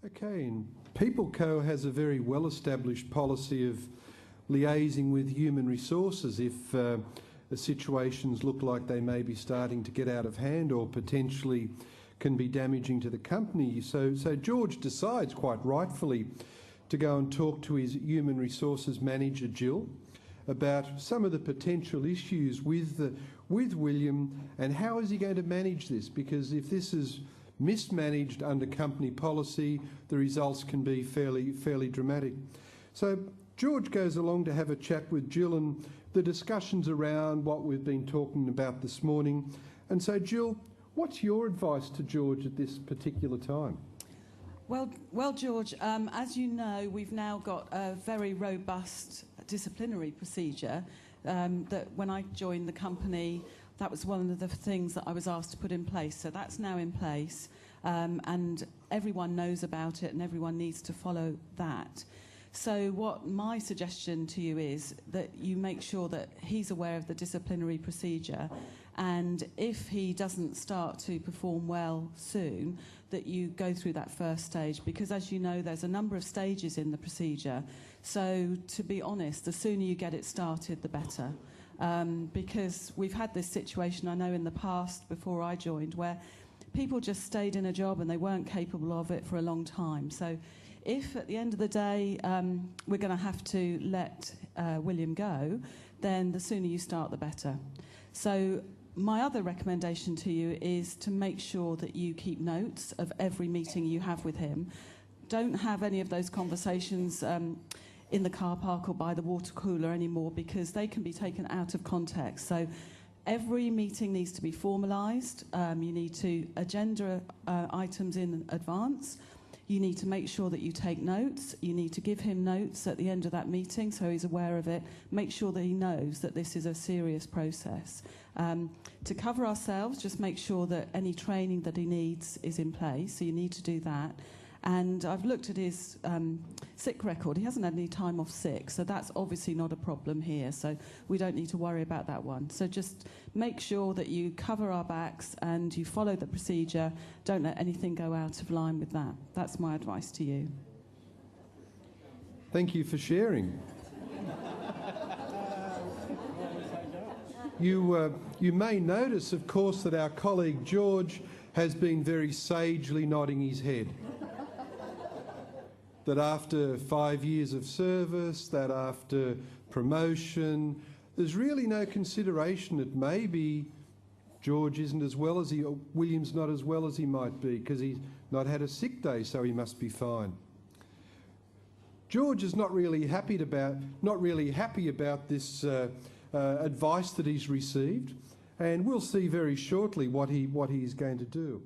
Okay, and People Co has a very well-established policy of liaising with human resources if the situations look like they may be starting to get out of hand or potentially can be damaging to the company. So George decides, quite rightfully, to go and talk to his human resources manager, Jill, about some of the potential issues with William and how is he going to manage this, because if this is mismanaged under company policy, the results can be fairly dramatic. So George goes along to have a chat with Jill and the discussions around what we've been talking about this morning. And so Jill, what's your advice to George at this particular time? Well, George, as you know, we've now got a very robust disciplinary procedure that when I joined the company, that was one of the things that I was asked to put in place. So that's now in place, and everyone knows about it and everyone needs to follow that. So what my suggestion to you is that you make sure that he's aware of the disciplinary procedure, and if he doesn't start to perform well soon, that you go through that first stage, because as you know, there's a number of stages in the procedure. So to be honest, the sooner you get it started, the better. Because we've had this situation, I know in the past, before I joined, where people just stayed in a job and they weren't capable of it for a long time. So if at the end of the day we're going to have to let William go, then the sooner you start, the better. So my other recommendation to you is to make sure that you keep notes of every meeting you have with him. Don't have any of those conversations in the car park or by the water cooler anymore, because they can be taken out of context. So every meeting needs to be formalised. You need to agenda items in advance. You need to make sure that you take notes. You need to give him notes at the end of that meeting so he's aware of it. Make sure that he knows that this is a serious process. To cover ourselves, just make sure that any training that he needs is in place. So you need to do that. And I've looked at his sick record. He hasn't had any time off sick, so that's obviously not a problem here. So we don't need to worry about that one. So just make sure that you cover our backs and you follow the procedure. Don't let anything go out of line with that. That's my advice to you. Thank you for sharing. You may notice, of course, that our colleague George has been very sagely nodding his head. That after 5 years of service, that after promotion, there's really no consideration that maybe George isn't as well as William's not as well as he might be, because he's not had a sick day, so he must be fine. George is not really happy about this advice that he's received, and we'll see very shortly what he's going to do.